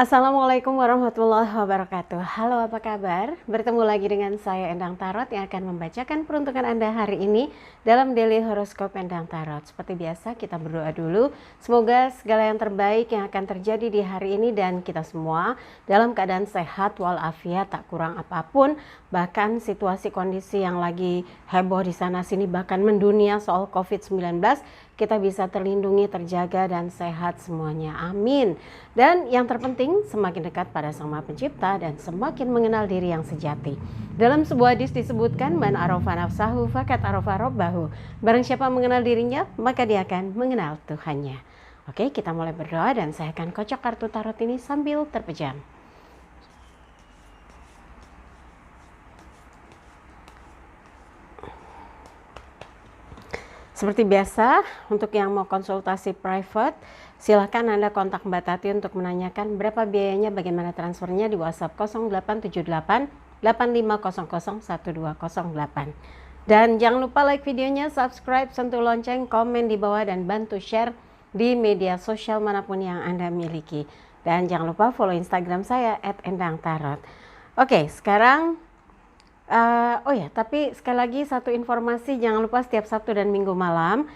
Assalamualaikum warahmatullahi wabarakatuh. Halo, apa kabar? Bertemu lagi dengan saya Endang Tarot yang akan membacakan peruntukan Anda hari ini dalam Daily Horoscope Endang Tarot. Seperti biasa, kita berdoa dulu. Semoga segala yang terbaik yang akan terjadi di hari ini dan kita semua dalam keadaan sehat walafiat, tak kurang apapun. Bahkan situasi kondisi yang lagi heboh di sana sini, bahkan mendunia soal COVID-19, kita bisa terlindungi, terjaga, dan sehat semuanya. Amin. Dan yang terpenting, semakin dekat pada Sang Maha Pencipta dan semakin mengenal diri yang sejati. Dalam sebuah hadis disebutkan, man arafa nafsahu fakat arafa rabbahu. Barang siapa mengenal dirinya, maka dia akan mengenal Tuhannya. Oke, kita mulai berdoa dan saya akan kocok kartu tarot ini sambil terpejam. Seperti biasa, untuk yang mau konsultasi private, silahkan Anda kontak Mbak Tati untuk menanyakan berapa biayanya, bagaimana transfernya di WhatsApp 0878 8500 1208. Dan jangan lupa like videonya, subscribe, sentuh lonceng, komen di bawah, dan bantu share di media sosial manapun yang Anda miliki. Dan jangan lupa follow Instagram saya @endangtarot. Oke, sekarang tapi sekali lagi satu informasi, jangan lupa setiap Sabtu dan Minggu malam,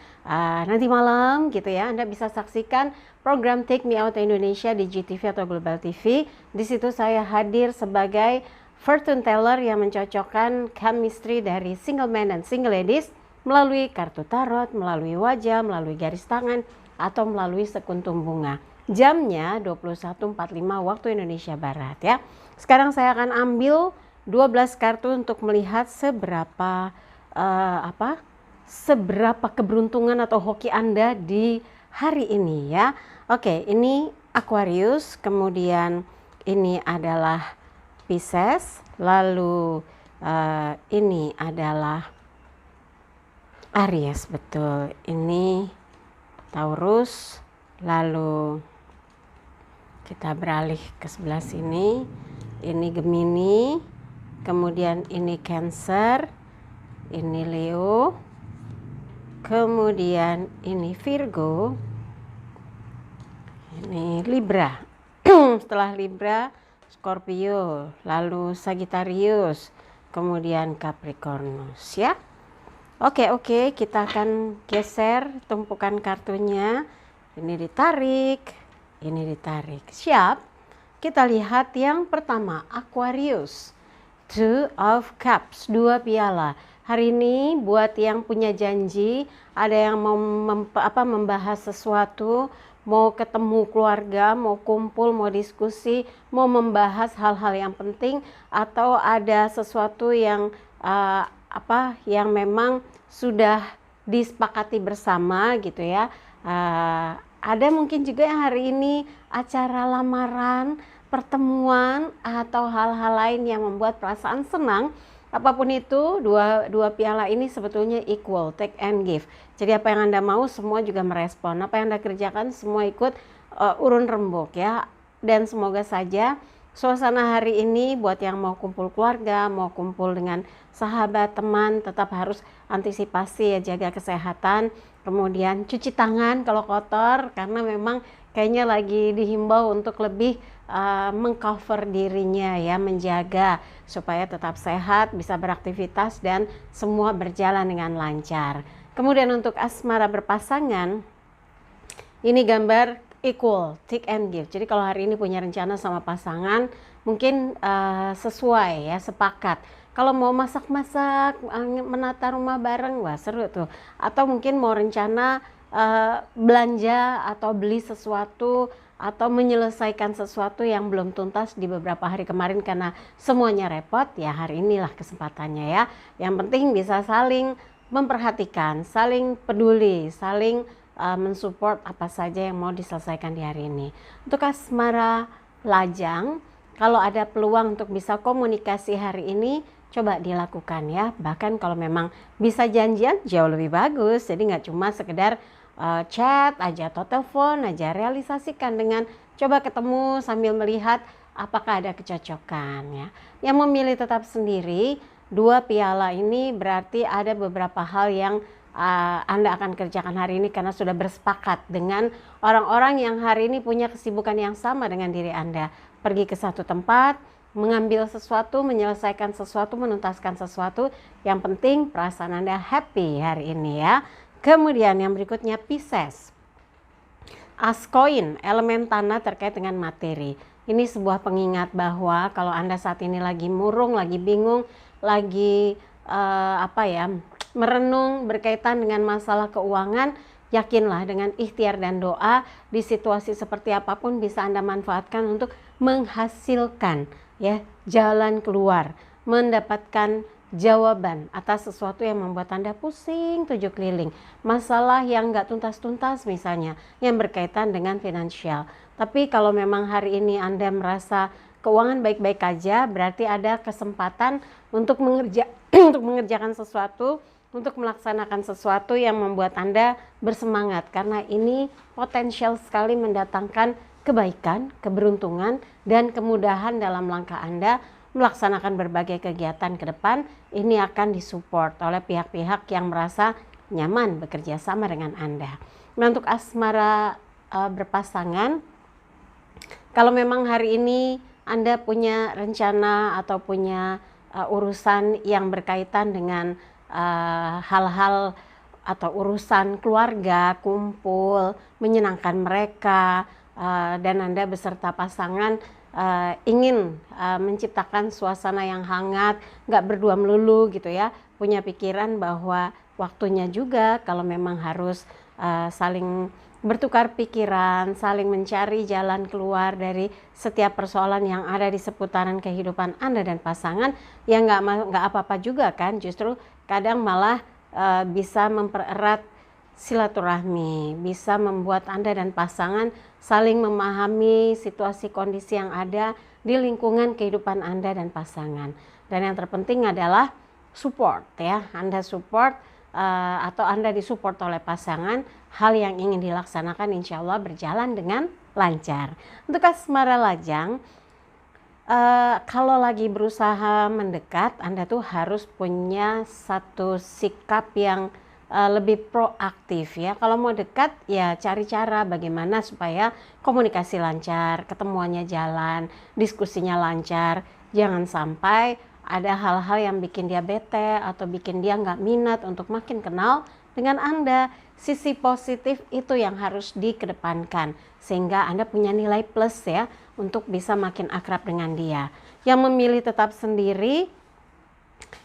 nanti malam gitu ya, Anda bisa saksikan program Take Me Out Indonesia di GTV atau Global TV. Di situ saya hadir sebagai fortune teller yang mencocokkan chemistry dari single man dan single ladies melalui kartu tarot, melalui wajah, melalui garis tangan, atau melalui sekuntum bunga. Jamnya 21.45 waktu Indonesia Barat ya. Sekarang saya akan ambil 12 kartu untuk melihat seberapa keberuntungan atau hoki Anda di hari ini ya. Oke, ini Aquarius, kemudian ini adalah Pisces, lalu ini adalah Aries, betul. Ini Taurus, lalu kita beralih ke sebelah sini. Ini Gemini. Kemudian ini Cancer, ini Leo, kemudian ini Virgo, ini Libra. Setelah Libra, Scorpio, lalu Sagittarius, kemudian Capricornus ya. Oke, kita akan geser tumpukan kartunya. Ini ditarik, ini ditarik. Siap? Kita lihat yang pertama, Aquarius. Two of Cups, 2 piala. Hari ini buat yang punya janji, ada yang mau membahas sesuatu, mau ketemu keluarga, mau kumpul, mau diskusi, mau membahas hal-hal yang penting, atau ada sesuatu yang yang memang sudah disepakati bersama gitu ya. Ada mungkin juga yang hari ini acara lamaran, pertemuan, atau hal-hal lain yang membuat perasaan senang. Apapun itu, dua piala ini sebetulnya equal, take and give. Jadi apa yang Anda mau semua juga merespon, apa yang Anda kerjakan semua ikut urun rembuk ya. Dan semoga saja suasana hari ini buat yang mau kumpul keluarga, mau kumpul dengan sahabat, teman, tetap harus antisipasi ya, jaga kesehatan. Kemudian cuci tangan kalau kotor, karena memang kayaknya lagi dihimbau untuk lebih mengcover dirinya ya, menjaga supaya tetap sehat, bisa beraktivitas, dan semua berjalan dengan lancar. Kemudian untuk asmara berpasangan, ini gambar equal, take and give. Jadi kalau hari ini punya rencana sama pasangan, mungkin sesuai ya, sepakat. Kalau mau masak-masak, menata rumah bareng, wah seru tuh. Atau mungkin mau rencana belanja atau beli sesuatu, atau menyelesaikan sesuatu yang belum tuntas di beberapa hari kemarin karena semuanya repot, ya hari inilah kesempatannya ya. Yang penting bisa saling memperhatikan, saling peduli, saling mensupport apa saja yang mau diselesaikan di hari ini. Untuk asmara lajang, kalau ada peluang untuk bisa komunikasi hari ini, coba dilakukan ya. Bahkan kalau memang bisa janjian, jauh lebih bagus. Jadi nggak cuma sekedar chat aja atau telepon aja, realisasikan dengan coba ketemu sambil melihat apakah ada kecocokan ya. Yang memilih tetap sendiri, 2 piala ini berarti ada beberapa hal yang Anda akan kerjakan hari ini karena sudah bersepakat dengan orang-orang yang hari ini punya kesibukan yang sama dengan diri Anda. Pergi ke satu tempat, mengambil sesuatu, menyelesaikan sesuatu, menuntaskan sesuatu. Yang penting perasaan Anda happy hari ini ya. Kemudian yang berikutnya Pisces. As koin, elemen tanah terkait dengan materi. Ini sebuah pengingat bahwa kalau Anda saat ini lagi murung, lagi bingung, lagi merenung berkaitan dengan masalah keuangan, yakinlah dengan ikhtiar dan doa di situasi seperti apapun bisa Anda manfaatkan untuk menghasilkan ya jalan keluar, mendapatkan jawaban atas sesuatu yang membuat Anda pusing 7 keliling. Masalah yang nggak tuntas-tuntas misalnya yang berkaitan dengan finansial. Tapi kalau memang hari ini Anda merasa keuangan baik-baik aja, berarti ada kesempatan untuk mengerjakan sesuatu, untuk melaksanakan sesuatu yang membuat Anda bersemangat. Karena ini potensial sekali mendatangkan kebaikan, keberuntungan, dan kemudahan dalam langkah Anda melaksanakan berbagai kegiatan ke depan. Ini akan disupport oleh pihak-pihak yang merasa nyaman bekerja sama dengan Anda. Nah, untuk asmara berpasangan, kalau memang hari ini Anda punya rencana atau punya urusan yang berkaitan dengan hal-hal atau urusan keluarga, kumpul, menyenangkan mereka, dan Anda beserta pasangan ingin menciptakan suasana yang hangat, nggak berdua melulu gitu ya, punya pikiran bahwa waktunya juga kalau memang harus saling bertukar pikiran, saling mencari jalan keluar dari setiap persoalan yang ada di seputaran kehidupan Anda dan pasangan, ya nggak apa-apa juga kan, justru kadang malah bisa mempererat silaturahmi, bisa membuat Anda dan pasangan saling memahami situasi kondisi yang ada di lingkungan kehidupan Anda dan pasangan. Dan yang terpenting adalah support ya, Anda support atau Anda disupport oleh pasangan, hal yang ingin dilaksanakan insya Allah berjalan dengan lancar. Untuk asmara lajang, kalau lagi berusaha mendekat, Anda tuh harus punya satu sikap yang lebih proaktif ya. Kalau mau dekat ya cari cara bagaimana supaya komunikasi lancar, ketemuannya jalan, diskusinya lancar. Jangan sampai ada hal-hal yang bikin dia bete atau bikin dia nggak minat untuk makin kenal dengan Anda. Sisi positif itu yang harus dikedepankan sehingga Anda punya nilai plus ya untuk bisa makin akrab dengan dia. Yang memilih tetap sendiri,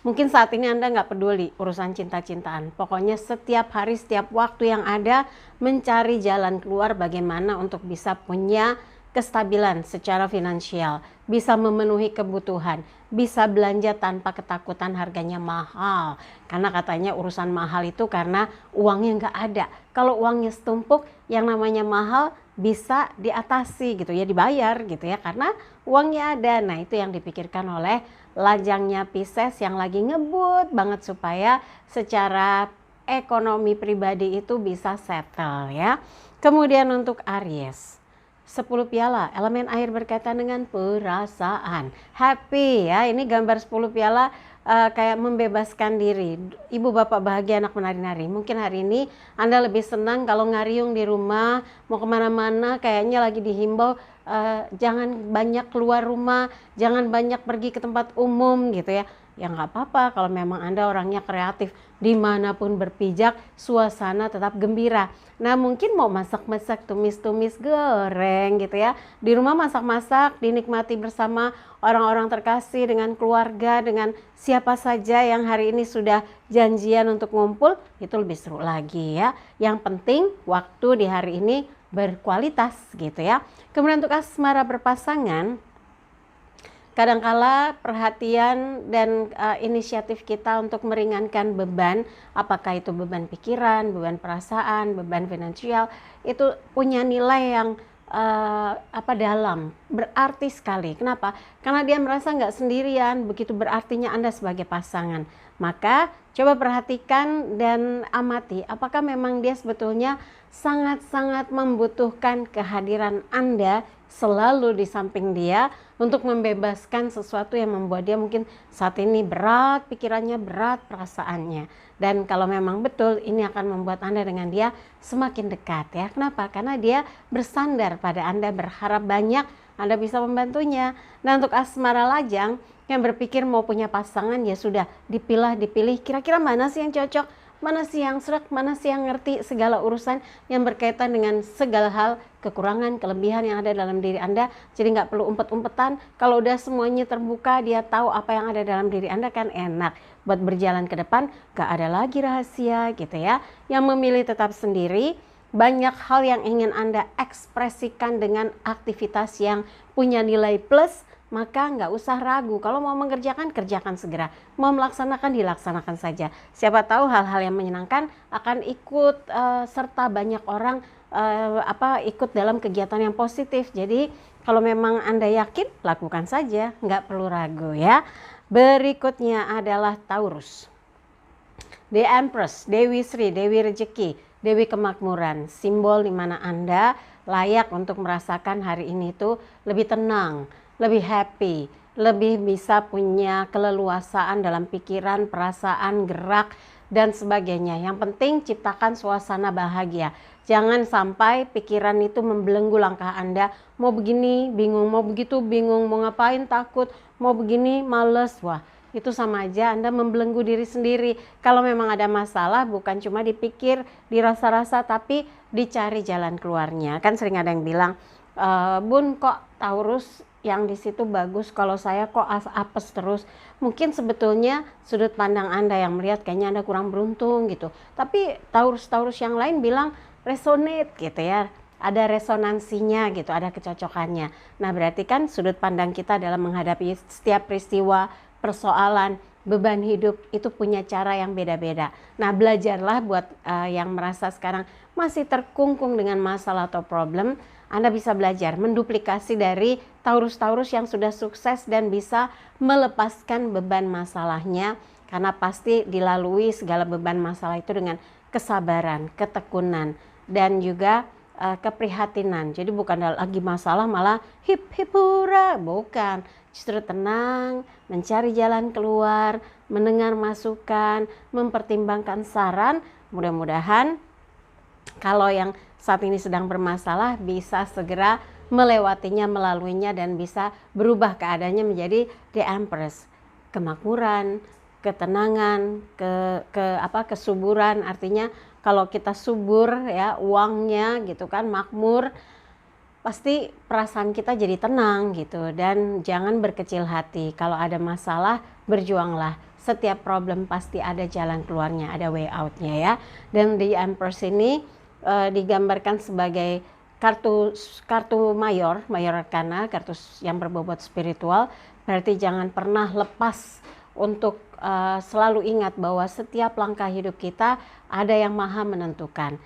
mungkin saat ini Anda nggak peduli urusan cinta-cintaan. Pokoknya setiap hari, setiap waktu yang ada mencari jalan keluar bagaimana untuk bisa punya kestabilan secara finansial, bisa memenuhi kebutuhan, bisa belanja tanpa ketakutan harganya mahal. Karena katanya urusan mahal itu karena uangnya nggak ada. Kalau uangnya setumpuk, yang namanya mahal bisa diatasi gitu ya, dibayar gitu ya, karena uangnya ada. Nah, itu yang dipikirkan oleh lajangnya Pisces yang lagi ngebut banget supaya secara ekonomi pribadi itu bisa settle ya. Kemudian untuk Aries, 10 piala, elemen air berkaitan dengan perasaan. Happy ya, ini gambar 10 piala kayak membebaskan diri. Ibu bapak bahagia, anak menari-nari. Mungkin hari ini Anda lebih senang kalau ngariung di rumah, mau kemana-mana kayaknya lagi dihimbau jangan banyak keluar rumah, jangan banyak pergi ke tempat umum gitu ya. Ya nggak apa-apa kalau memang Anda orangnya kreatif, dimanapun berpijak suasana tetap gembira. Nah mungkin mau masak-masak, tumis-tumis, goreng gitu ya, di rumah masak-masak, dinikmati bersama orang-orang terkasih, dengan keluarga, dengan siapa saja yang hari ini sudah janjian untuk ngumpul, itu lebih seru lagi ya. Yang penting waktu di hari ini berkualitas gitu ya. Kemudian untuk asmara berpasangan, kadangkala perhatian dan inisiatif kita untuk meringankan beban, apakah itu beban pikiran, beban perasaan, beban finansial, itu punya nilai yang dalam, berarti sekali. Kenapa? Karena dia merasa nggak sendirian, begitu berartinya Anda sebagai pasangan. Maka coba perhatikan dan amati, apakah memang dia sebetulnya sangat-sangat membutuhkan kehadiran Anda selalu di samping dia, untuk membebaskan sesuatu yang membuat dia mungkin saat ini berat pikirannya, berat perasaannya. Dan kalau memang betul, ini akan membuat Anda dengan dia semakin dekat ya. Kenapa? Karena dia bersandar pada Anda, berharap banyak Anda bisa membantunya. Nah, untuk asmara lajang yang berpikir mau punya pasangan, ya sudah dipilih kira-kira mana sih yang cocok, mana sih yang srek, mana sih yang ngerti segala urusan yang berkaitan dengan segala hal, kekurangan, kelebihan yang ada dalam diri Anda. Jadi nggak perlu umpet-umpetan. Kalau udah semuanya terbuka, dia tahu apa yang ada dalam diri Anda, kan enak buat berjalan ke depan. Gak ada lagi rahasia gitu ya. Yang memilih tetap sendiri. Banyak hal yang ingin Anda ekspresikan dengan aktivitas yang punya nilai plus, maka nggak usah ragu. Kalau mau mengerjakan, kerjakan segera. Mau melaksanakan, dilaksanakan saja. Siapa tahu hal-hal yang menyenangkan akan ikut serta banyak orang ikut dalam kegiatan yang positif. Jadi kalau memang Anda yakin, lakukan saja, nggak perlu ragu ya. Berikutnya adalah Taurus. The Empress, Dewi Sri, Dewi Rezeki, Dewi Kemakmuran, simbol di mana Anda layak untuk merasakan hari ini tuh lebih tenang, lebih happy, lebih bisa punya keleluasaan dalam pikiran, perasaan, gerak, dan sebagainya. Yang penting ciptakan suasana bahagia. Jangan sampai pikiran itu membelenggu langkah Anda. Mau begini, bingung, mau begitu, bingung, mau ngapain, takut, mau begini, males. Wah, itu sama aja Anda membelenggu diri sendiri. Kalau memang ada masalah, bukan cuma dipikir, dirasa-rasa, tapi dicari jalan keluarnya. Kan sering ada yang bilang, Bun kok Taurus yang di situ bagus, kalau saya kok apes terus. Mungkin sebetulnya sudut pandang Anda yang melihat kayaknya Anda kurang beruntung gitu. Tapi Taurus-Taurus yang lain bilang resonate gitu ya. Ada resonansinya gitu, ada kecocokannya. Nah, berarti kan sudut pandang kita dalam menghadapi setiap peristiwa, persoalan, beban hidup itu punya cara yang beda-beda. Nah, belajarlah buat yang merasa sekarang masih terkungkung dengan masalah atau problem. Anda bisa belajar menduplikasi dari Taurus-Taurus yang sudah sukses dan bisa melepaskan beban masalahnya, karena pasti dilalui segala beban masalah itu dengan kesabaran, ketekunan, dan juga keprihatinan. Jadi bukan lagi masalah malah hip hip hura, bukan. Justru tenang, mencari jalan keluar, mendengar masukan, mempertimbangkan saran. Mudah-mudahan kalau yang saat ini sedang bermasalah bisa segera melewatinya, melaluinya, dan bisa berubah keadaannya menjadi the Empress. Kemakmuran, ketenangan, kesuburan. Artinya kalau kita subur ya uangnya gitu kan, makmur, pasti perasaan kita jadi tenang gitu. Dan jangan berkecil hati. Kalau ada masalah, berjuanglah. Setiap problem pasti ada jalan keluarnya, ada way outnya ya. Dan di Empress ini digambarkan sebagai kartu mayor arkana, kartu yang berbobot spiritual. Berarti jangan pernah lepas untuk selalu ingat bahwa setiap langkah hidup kita ada yang maha menentukan.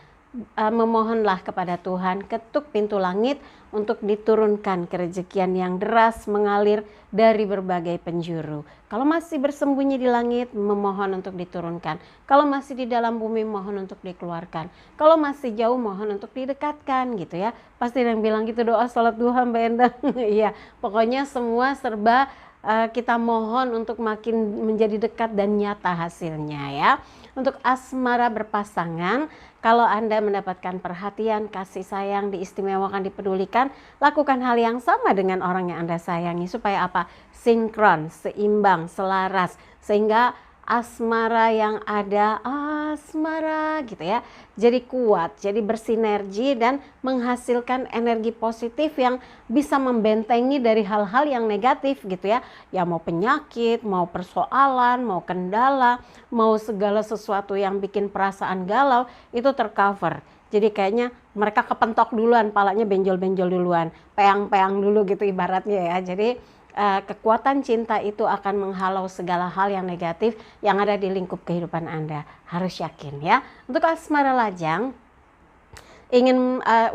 Memohonlah kepada Tuhan, ketuk pintu langit untuk diturunkan kerejekian yang deras mengalir dari berbagai penjuru. Kalau masih bersembunyi di langit, memohon untuk diturunkan. Kalau masih di dalam bumi, mohon untuk dikeluarkan. Kalau masih jauh, mohon untuk didekatkan gitu ya. Pasti ada yang bilang gitu, doa salat duha Mbak Endang. Iya, pokoknya semua serba kita mohon untuk makin menjadi dekat dan nyata hasilnya ya. Untuk asmara berpasangan, kalau Anda mendapatkan perhatian, kasih sayang, diistimewakan, dipedulikan, lakukan hal yang sama dengan orang yang Anda sayangi supaya apa? Sinkron, seimbang, selaras, sehingga asmara yang ada asmara gitu ya, jadi kuat, jadi bersinergi dan menghasilkan energi positif yang bisa membentengi dari hal-hal yang negatif gitu ya. Ya mau penyakit, mau persoalan, mau kendala, mau segala sesuatu yang bikin perasaan galau itu tercover. Jadi kayaknya mereka kepentok duluan, palanya benjol-benjol duluan, peang-peang dulu gitu ibaratnya ya. Jadi kekuatan cinta itu akan menghalau segala hal yang negatif yang ada di lingkup kehidupan Anda. Harus yakin ya. Untuk asmara lajang,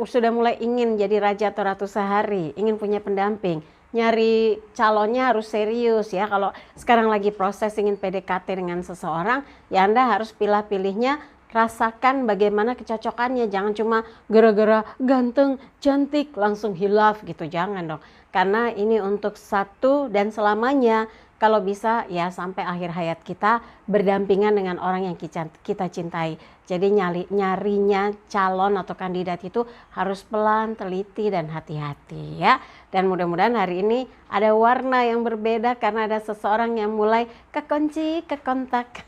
sudah mulai ingin jadi raja atau ratu sehari, ingin punya pendamping, nyari calonnya harus serius ya. Kalau sekarang lagi proses ingin PDKT dengan seseorang, ya Anda harus pilih-pilihnya rasakan bagaimana kecocokannya. Jangan cuma gara-gara ganteng, cantik langsung hilaf gitu, jangan dong. Karena ini untuk satu dan selamanya. Kalau bisa ya sampai akhir hayat kita berdampingan dengan orang yang kita cintai. Jadi nyarinya calon atau kandidat itu harus pelan, teliti, dan hati-hati ya. Dan mudah-mudahan hari ini ada warna yang berbeda karena ada seseorang yang mulai kekunci, kekontak,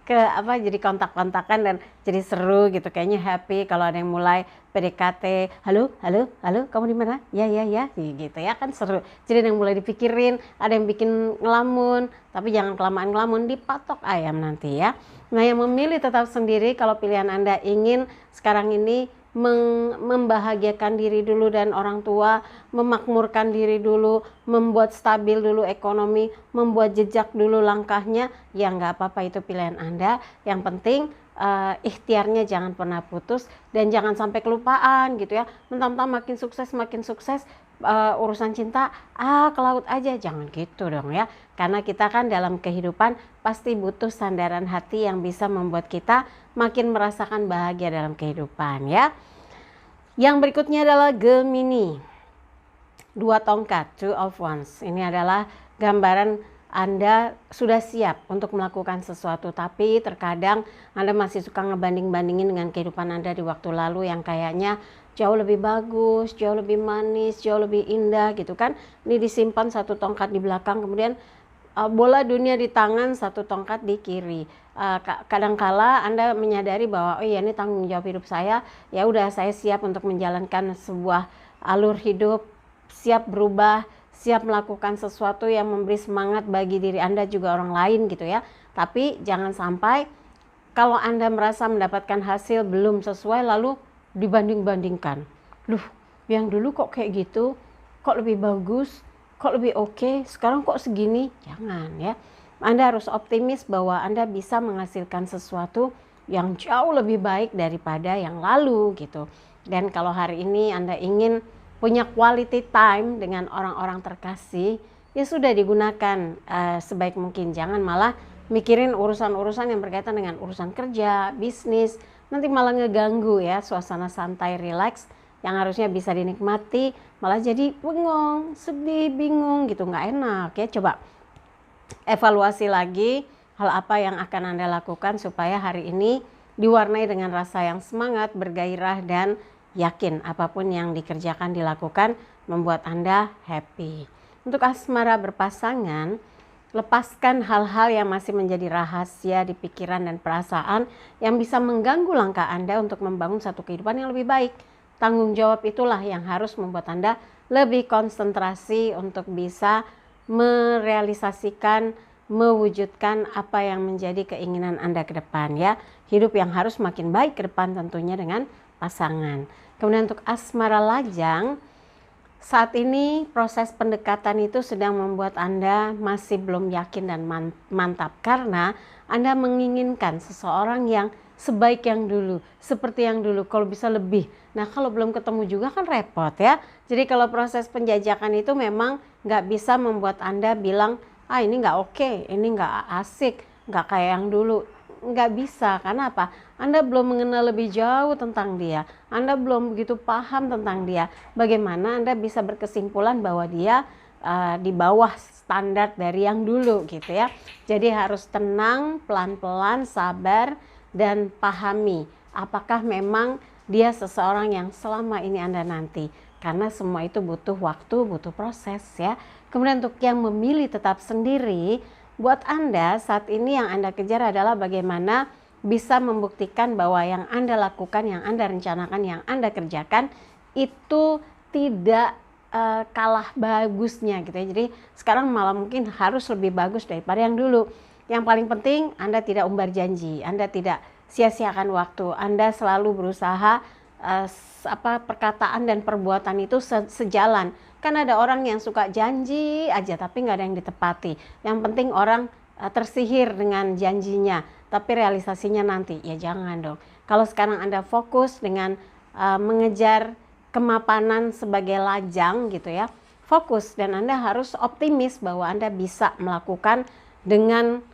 jadi kontak-kontakan dan jadi seru gitu. Kayaknya happy kalau ada yang mulai PDKT, halo, kamu di mana? Ya, gitu ya, kan seru. Jadi ada yang mulai dipikirin, ada yang bikin ngelamun, tapi jangan kelamaan ngelamun, dipatok ayam nanti ya. Nah, yang memilih tetap sendiri kalau pilihan Anda ingin sekarang ini membahagiakan diri dulu dan orang tua, memakmurkan diri dulu, membuat stabil dulu ekonomi, membuat jejak dulu langkahnya, ya nggak apa-apa, itu pilihan Anda. Yang penting ikhtiarnya jangan pernah putus dan jangan sampai kelupaan gitu ya. Mentang-mentang makin sukses urusan cinta ke laut aja, jangan gitu dong ya. Karena kita kan dalam kehidupan pasti butuh sandaran hati yang bisa membuat kita makin merasakan bahagia dalam kehidupan ya. Yang berikutnya adalah Gemini, 2 tongkat, 2 of wands. Ini adalah gambaran Anda sudah siap untuk melakukan sesuatu, tapi terkadang Anda masih suka ngebanding-bandingin dengan kehidupan Anda di waktu lalu yang kayaknya jauh lebih bagus, jauh lebih manis, jauh lebih indah gitu kan. Ini disimpan 1 tongkat di belakang, kemudian bola dunia di tangan, 1 tongkat di kiri. Kadangkala Anda menyadari bahwa oh iya, ini tanggung jawab hidup saya, ya udah, saya siap untuk menjalankan sebuah alur hidup, siap berubah, siap melakukan sesuatu yang memberi semangat bagi diri Anda juga orang lain gitu ya. Tapi jangan sampai kalau Anda merasa mendapatkan hasil belum sesuai lalu dibanding-bandingkan. Loh, yang dulu kok kayak gitu, kok lebih bagus, kok lebih oke, sekarang kok segini. Jangan ya. Anda harus optimis bahwa Anda bisa menghasilkan sesuatu yang jauh lebih baik daripada yang lalu gitu. Dan kalau hari ini Anda ingin punya quality time dengan orang-orang terkasih, ya sudah, digunakan sebaik mungkin. Jangan malah mikirin urusan-urusan yang berkaitan dengan urusan kerja, bisnis, nanti malah ngeganggu ya suasana santai, relax yang harusnya bisa dinikmati, malah jadi bengong, sedih, bingung gitu, nggak enak ya. Coba evaluasi lagi hal apa yang akan Anda lakukan supaya hari ini diwarnai dengan rasa yang semangat, bergairah, dan yakin apapun yang dikerjakan, dilakukan membuat Anda happy. Untuk asmara berpasangan, lepaskan hal-hal yang masih menjadi rahasia di pikiran dan perasaan yang bisa mengganggu langkah Anda untuk membangun satu kehidupan yang lebih baik. Tanggung jawab itulah yang harus membuat Anda lebih konsentrasi untuk bisa merealisasikan, mewujudkan apa yang menjadi keinginan Anda ke depan ya. Hidup yang harus makin baik ke depan tentunya dengan pasangan. Kemudian untuk asmara lajang, saat ini proses pendekatan itu sedang membuat Anda masih belum yakin dan mantap karena Anda menginginkan seseorang yang sebaik yang dulu, seperti yang dulu, kalau bisa lebih. Nah, kalau belum ketemu juga kan repot ya. Jadi kalau proses penjajakan itu memang nggak bisa membuat Anda bilang, ini nggak oke, ini nggak asik, nggak kayak yang dulu. Nggak bisa, karena apa? Anda belum mengenal lebih jauh tentang dia, Anda belum begitu paham tentang dia. Bagaimana Anda bisa berkesimpulan bahwa dia di bawah standar dari yang dulu gitu ya. Jadi harus tenang, pelan-pelan, sabar, dan pahami apakah memang dia seseorang yang selama ini Anda nanti. Karena semua itu butuh waktu, butuh proses ya. Kemudian untuk yang memilih tetap sendiri, buat Anda saat ini yang Anda kejar adalah bagaimana bisa membuktikan bahwa yang Anda lakukan, yang Anda rencanakan, yang Anda kerjakan itu tidak kalah bagusnya gitu ya. Jadi sekarang malah mungkin harus lebih bagus daripada yang dulu. Yang paling penting Anda tidak umbar janji, Anda tidak sia-siakan waktu, Anda selalu berusaha perkataan dan perbuatan itu sejalan. Kan ada orang yang suka janji aja tapi nggak ada yang ditepati. Yang penting orang tersihir dengan janjinya, tapi realisasinya nanti. Ya jangan dong. Kalau sekarang Anda fokus dengan mengejar kemapanan sebagai lajang gitu ya, fokus, dan Anda harus optimis bahwa Anda bisa melakukan dengan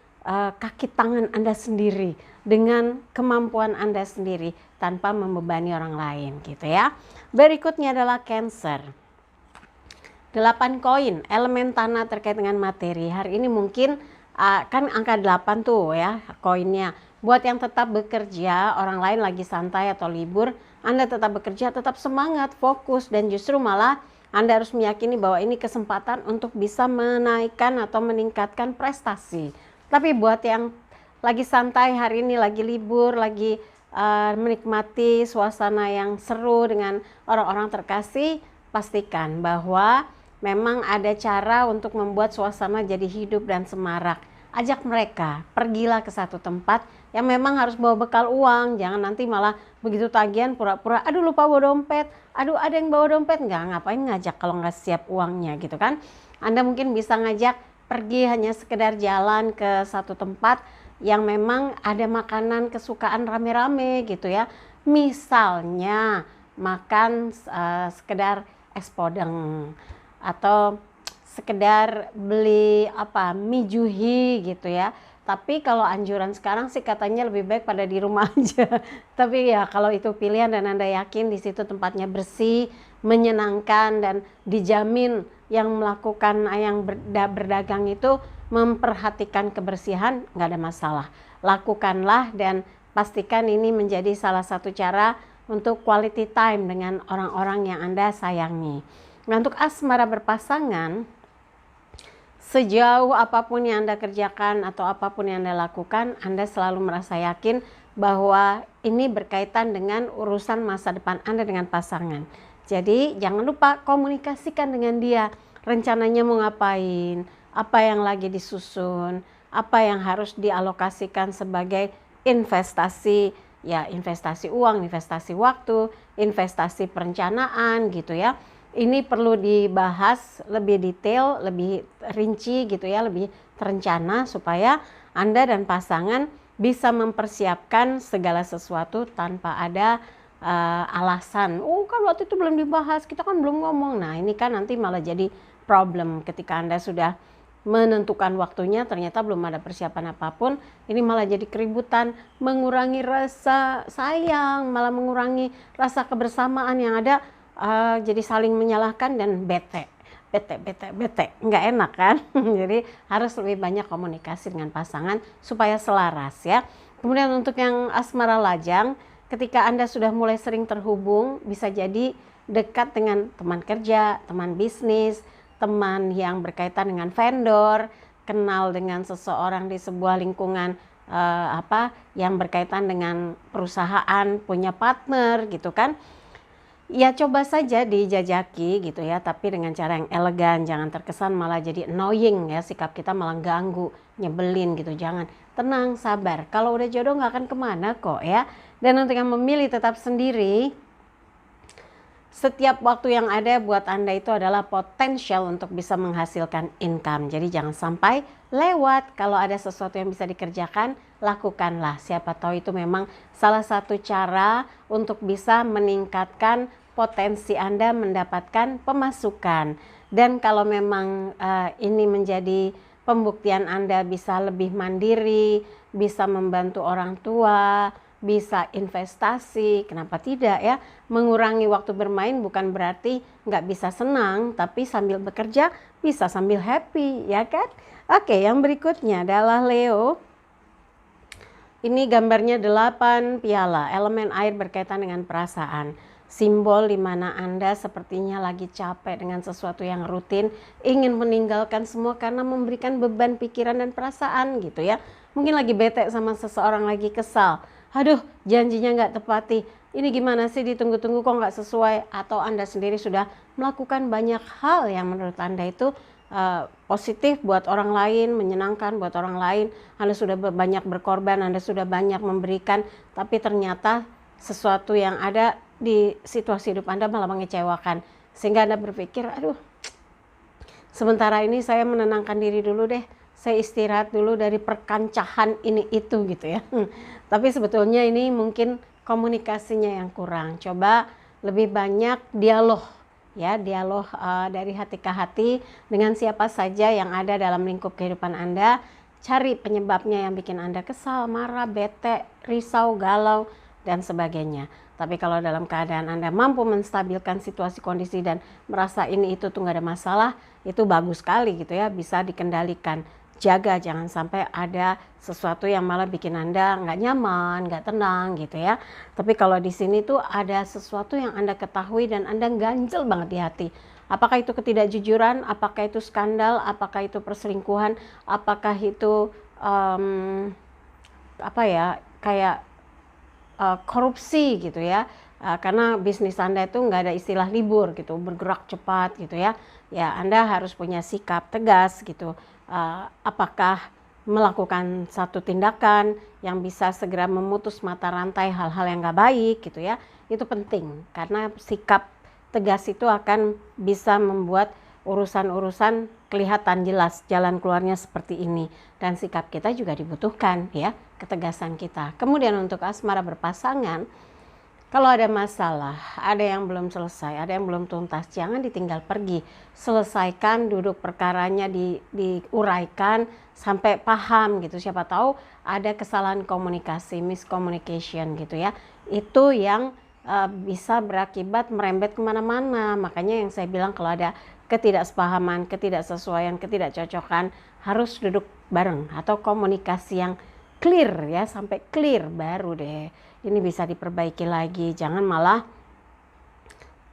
kaki tangan Anda sendiri. dengan kemampuan Anda sendiri tanpa membebani orang lain gitu ya. Berikutnya adalah Cancer. 8 koin, elemen tanah terkait dengan materi. Hari ini mungkin kan angka 8 tuh ya koinnya. Buat yang tetap bekerja, orang lain lagi santai atau libur, Anda tetap bekerja, tetap semangat, fokus, dan justru malah Anda harus meyakini bahwa ini kesempatan untuk bisa menaikkan atau meningkatkan prestasi. Tapi buat yang lagi santai hari ini, lagi libur, lagi menikmati suasana yang seru dengan orang-orang terkasih, pastikan bahwa memang ada cara untuk membuat suasana jadi hidup dan semarak. Ajak mereka, pergilah ke satu tempat yang memang harus bawa bekal uang. Jangan nanti malah begitu tagihan pura-pura, aduh lupa bawa dompet, aduh ada yang bawa dompet. Nggak, ngapain ngajak kalau nggak siap uangnya gitu kan. Anda mungkin bisa ngajak pergi hanya sekedar jalan ke satu tempat yang memang ada makanan kesukaan rame-rame gitu ya. Misalnya makan sekedar es podeng atau sekedar beli mie juhi gitu ya. Tapi kalau anjuran sekarang sih katanya lebih baik pada di rumah aja. Tapi ya kalau itu pilihan dan Anda yakin di situ tempatnya bersih, menyenangkan dan dijamin yang melakukan yang berdagang itu memperhatikan kebersihan, nggak ada masalah. Lakukanlah dan pastikan ini menjadi salah satu cara untuk quality time dengan orang-orang yang Anda sayangi. Nah, untuk asmara berpasangan, sejauh apapun yang Anda kerjakan atau apapun yang Anda lakukan, Anda selalu merasa yakin bahwa ini berkaitan dengan urusan masa depan Anda dengan pasangan. Jadi jangan lupa komunikasikan dengan dia, rencananya mau ngapain, apa yang lagi disusun, apa yang harus dialokasikan sebagai investasi, ya investasi uang, investasi waktu, investasi perencanaan gitu ya. Ini perlu dibahas lebih detail, lebih rinci gitu ya, lebih terencana supaya Anda dan pasangan bisa mempersiapkan segala sesuatu tanpa ada alasan. Oh kan waktu itu belum dibahas, kita kan belum ngomong. Nah ini kan nanti malah jadi problem ketika Anda sudah menentukan waktunya ternyata belum ada persiapan apapun. Ini malah jadi keributan, mengurangi rasa sayang, malah mengurangi rasa kebersamaan yang ada. Jadi saling menyalahkan dan bete, nggak enak kan. Jadi harus lebih banyak komunikasi dengan pasangan supaya selaras ya. Kemudian untuk yang asmara lajang, ketika Anda sudah mulai sering terhubung, bisa jadi dekat dengan teman kerja, teman bisnis, teman yang berkaitan dengan vendor, kenal dengan seseorang di sebuah lingkungan yang berkaitan dengan perusahaan, punya partner gitu kan. Ya coba saja dijajaki gitu ya, tapi dengan cara yang elegan, jangan terkesan malah jadi annoying ya, sikap kita malah ganggu, nyebelin gitu. Jangan, tenang, sabar. Kalau udah jodoh nggak akan kemana kok ya. Dan untuk yang memilih tetap sendiri, setiap waktu yang ada buat Anda itu adalah potensial untuk bisa menghasilkan income. Jadi jangan sampai lewat. Kalau ada sesuatu yang bisa dikerjakan, lakukanlah. Siapa tahu itu memang salah satu cara untuk bisa meningkatkan potensi Anda mendapatkan pemasukan. Dan kalau memang ini menjadi pembuktian Anda bisa lebih mandiri, bisa membantu orang tua, bisa investasi, kenapa tidak ya? Mengurangi waktu bermain bukan berarti nggak bisa senang, tapi sambil bekerja bisa sambil happy, ya kan? Oke, yang berikutnya adalah Leo. Ini gambarnya 8 piala, elemen air berkaitan dengan perasaan. Simbol di mana Anda sepertinya lagi capek dengan sesuatu yang rutin, ingin meninggalkan semua karena memberikan beban pikiran dan perasaan gitu ya. Mungkin lagi bete sama seseorang, lagi kesal. Aduh, janjinya nggak tepati. Ini gimana sih, ditunggu-tunggu kok nggak sesuai? Atau Anda sendiri sudah melakukan banyak hal yang menurut Anda itu positif buat orang lain, menyenangkan buat orang lain. Anda sudah banyak berkorban, Anda sudah banyak memberikan, tapi ternyata sesuatu yang ada di situasi hidup Anda malah mengecewakan. Sehingga Anda berpikir, aduh, sementara ini saya menenangkan diri dulu deh. Saya istirahat dulu dari perkancahan ini itu gitu ya. Tapi sebetulnya ini mungkin komunikasinya yang kurang. Coba lebih banyak dialog ya, dialog dari hati ke hati dengan siapa saja yang ada dalam lingkup kehidupan Anda. Cari penyebabnya yang bikin Anda kesal, marah, bete risau, galau, dan sebagainya. Tapi kalau dalam keadaan Anda mampu menstabilkan situasi kondisi dan merasa ini itu tuh nggak ada masalah, itu bagus sekali gitu ya, bisa dikendalikan. Jaga jangan sampai ada sesuatu yang malah bikin Anda nggak nyaman, nggak tenang gitu ya. Tapi kalau di sini tuh ada sesuatu yang Anda ketahui dan Anda ganjel banget di hati. Apakah itu ketidakjujuran, apakah itu skandal, apakah itu perselingkuhan, apakah itu apa ya, kayak korupsi gitu ya. Karena bisnis Anda itu nggak ada istilah libur gitu, bergerak cepat gitu ya. Ya Anda harus punya sikap tegas gitu. Apakah melakukan satu tindakan yang bisa segera memutus mata rantai hal-hal yang nggak baik gitu ya. Itu penting karena sikap tegas itu akan bisa membuat urusan-urusan kelihatan jelas jalan keluarnya seperti ini, dan sikap kita juga dibutuhkan ya, ketegasan kita. Kemudian untuk asmara berpasangan, kalau ada masalah, ada yang belum selesai, ada yang belum tuntas, jangan ditinggal pergi. Selesaikan duduk perkaranya, diuraikan sampai paham gitu. Siapa tahu ada kesalahan komunikasi, miscommunication gitu ya. Itu yang bisa berakibat merembet kemana-mana. Makanya yang saya bilang kalau ada ketidaksepahaman, ketidaksesuaian, ketidakcocokan, harus duduk bareng atau komunikasi yang clear ya, sampai clear baru deh ini bisa diperbaiki lagi. Jangan malah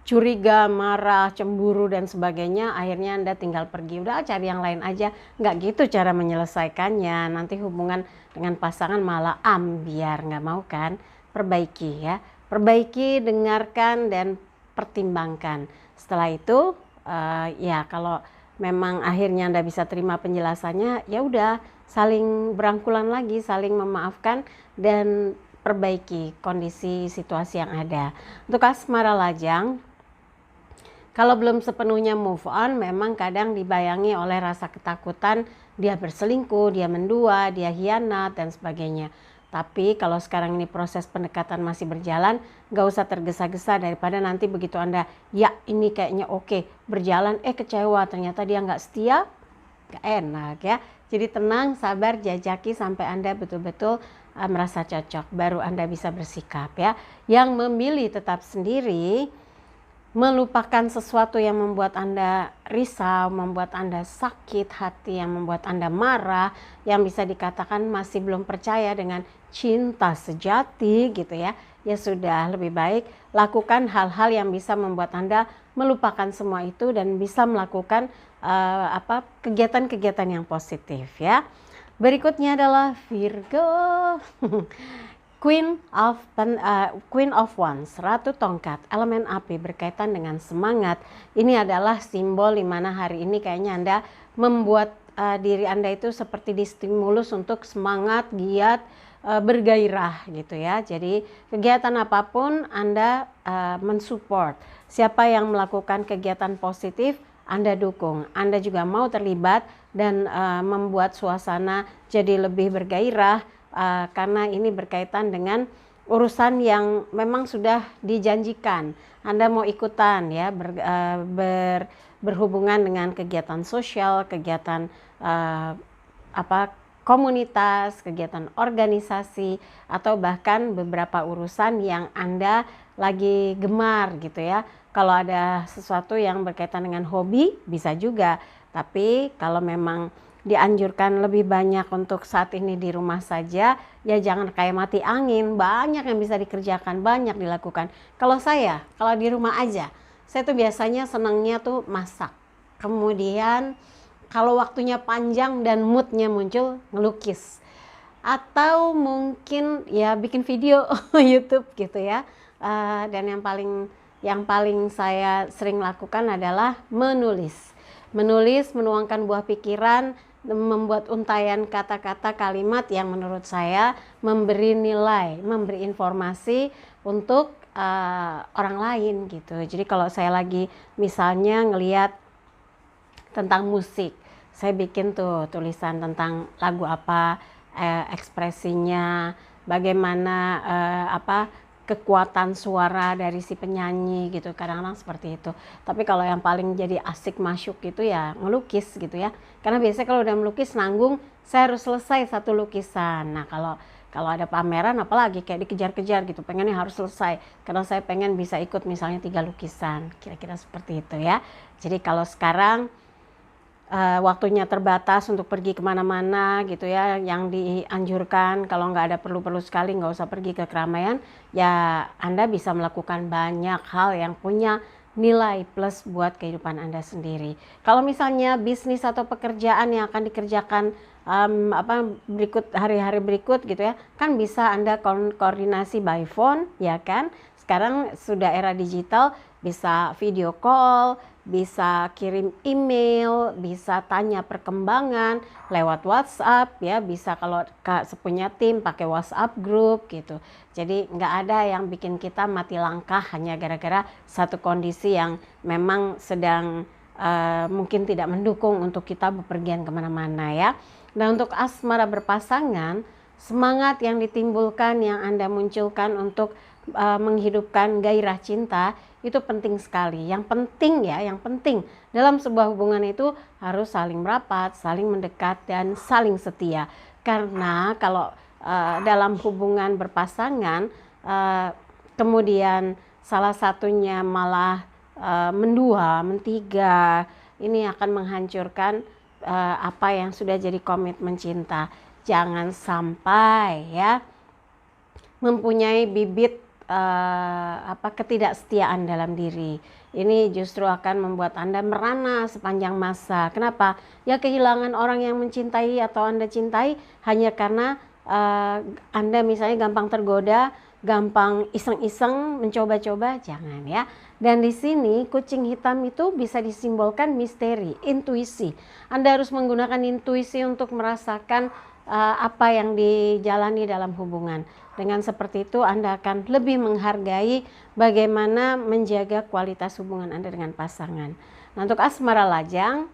curiga, marah, cemburu dan sebagainya, akhirnya Anda tinggal pergi, udah cari yang lain aja. Nggak gitu cara menyelesaikannya, nanti hubungan dengan pasangan malah ambiar, nggak mau kan. Perbaiki ya, perbaiki, dengarkan dan pertimbangkan. Setelah itu ya kalau memang akhirnya Anda bisa terima penjelasannya, ya udah saling berangkulan lagi, saling memaafkan dan perbaiki kondisi situasi yang ada. Untuk asmara lajang, kalau belum sepenuhnya move on, memang kadang dibayangi oleh rasa ketakutan dia berselingkuh, dia mendua, dia hianat dan sebagainya. Tapi kalau sekarang ini proses pendekatan masih berjalan, gak usah tergesa-gesa daripada nanti begitu Anda, ya ini kayaknya oke, berjalan, kecewa, ternyata dia gak setia, gak enak ya. Jadi tenang, sabar, jajaki sampai Anda betul-betul merasa cocok, baru Anda bisa bersikap ya. Yang memilih tetap sendiri, melupakan sesuatu yang membuat Anda risau, membuat Anda sakit hati, yang membuat Anda marah, yang bisa dikatakan masih belum percaya dengan cinta sejati gitu ya. Ya sudah, lebih baik lakukan hal-hal yang bisa membuat Anda melupakan semua itu dan bisa melakukan kegiatan-kegiatan yang positif ya. Berikutnya adalah Virgo. Queen of Wands, Ratu Tongkat, elemen api, berkaitan dengan semangat. Ini adalah simbol di mana hari ini kayaknya Anda membuat diri Anda itu seperti distimulus untuk semangat, giat, bergairah gitu ya. Jadi kegiatan apapun Anda mensupport. Siapa yang melakukan kegiatan positif, Anda dukung. Anda juga mau terlibat dan membuat suasana jadi lebih bergairah. Karena ini berkaitan dengan urusan yang memang sudah dijanjikan. Anda mau ikutan ya, berhubungan dengan kegiatan sosial, kegiatan komunitas, kegiatan organisasi, atau bahkan beberapa urusan yang Anda lagi gemar gitu ya. Kalau ada sesuatu yang berkaitan dengan hobi bisa juga, tapi kalau memang dianjurkan lebih banyak untuk saat ini di rumah saja, ya jangan kayak mati angin, banyak yang bisa dikerjakan, banyak dilakukan. Kalau di rumah aja, saya tuh biasanya senangnya tuh masak. Kemudian kalau waktunya panjang dan moodnya muncul, ngelukis. Atau mungkin ya bikin video YouTube gitu ya. Dan yang paling saya sering lakukan adalah menulis, menuangkan buah pikiran, membuat untayan kata-kata, kalimat yang menurut saya memberi nilai, memberi informasi untuk orang lain gitu. Jadi kalau saya lagi misalnya ngelihat tentang musik, saya bikin tuh tulisan tentang lagu apa, ekspresinya, bagaimana kekuatan suara dari si penyanyi gitu, kadang-kadang seperti itu. Tapi kalau yang paling jadi asik masyuk gitu ya ngelukis gitu ya, karena biasanya kalau udah melukis nanggung, saya harus selesai satu lukisan. Nah kalau Kalau ada pameran apalagi kayak dikejar-kejar gitu, pengennya harus selesai karena saya pengen bisa ikut misalnya 3 lukisan, kira-kira seperti itu ya. Jadi kalau sekarang waktunya terbatas untuk pergi kemana-mana gitu ya, yang dianjurkan kalau nggak ada perlu-perlu sekali nggak usah pergi ke keramaian, ya Anda bisa melakukan banyak hal yang punya nilai plus buat kehidupan Anda sendiri. Kalau misalnya bisnis atau pekerjaan yang akan dikerjakan berikut hari-hari berikut gitu ya, kan bisa Anda koordinasi by phone ya kan. Sekarang sudah era digital, bisa video call, bisa kirim email, bisa tanya perkembangan lewat WhatsApp ya, bisa kalau punya tim pakai WhatsApp group gitu. Jadi nggak ada yang bikin kita mati langkah hanya gara-gara satu kondisi yang memang sedang mungkin tidak mendukung untuk kita bepergian kemana-mana ya. Nah untuk asmara berpasangan, semangat yang ditimbulkan yang Anda munculkan untuk menghidupkan gairah cinta itu penting sekali. Yang penting dalam sebuah hubungan itu harus saling merapat, saling mendekat dan saling setia. Karena kalau dalam hubungan berpasangan kemudian salah satunya malah mendua, mentiga, ini akan menghancurkan apa yang sudah jadi komitmen cinta. Jangan sampai ya mempunyai bibit ketidaksetiaan dalam diri. Ini justru akan membuat Anda merana sepanjang masa. Kenapa? Ya kehilangan orang yang mencintai atau Anda cintai hanya karena Anda misalnya gampang tergoda, gampang iseng-iseng mencoba-coba, jangan ya. Dan di sini kucing hitam itu bisa disimbolkan misteri, intuisi. Anda harus menggunakan intuisi untuk merasakan apa yang dijalani dalam hubungan. Dengan seperti itu Anda akan lebih menghargai bagaimana menjaga kualitas hubungan Anda dengan pasangan. Nah, untuk asmara lajang,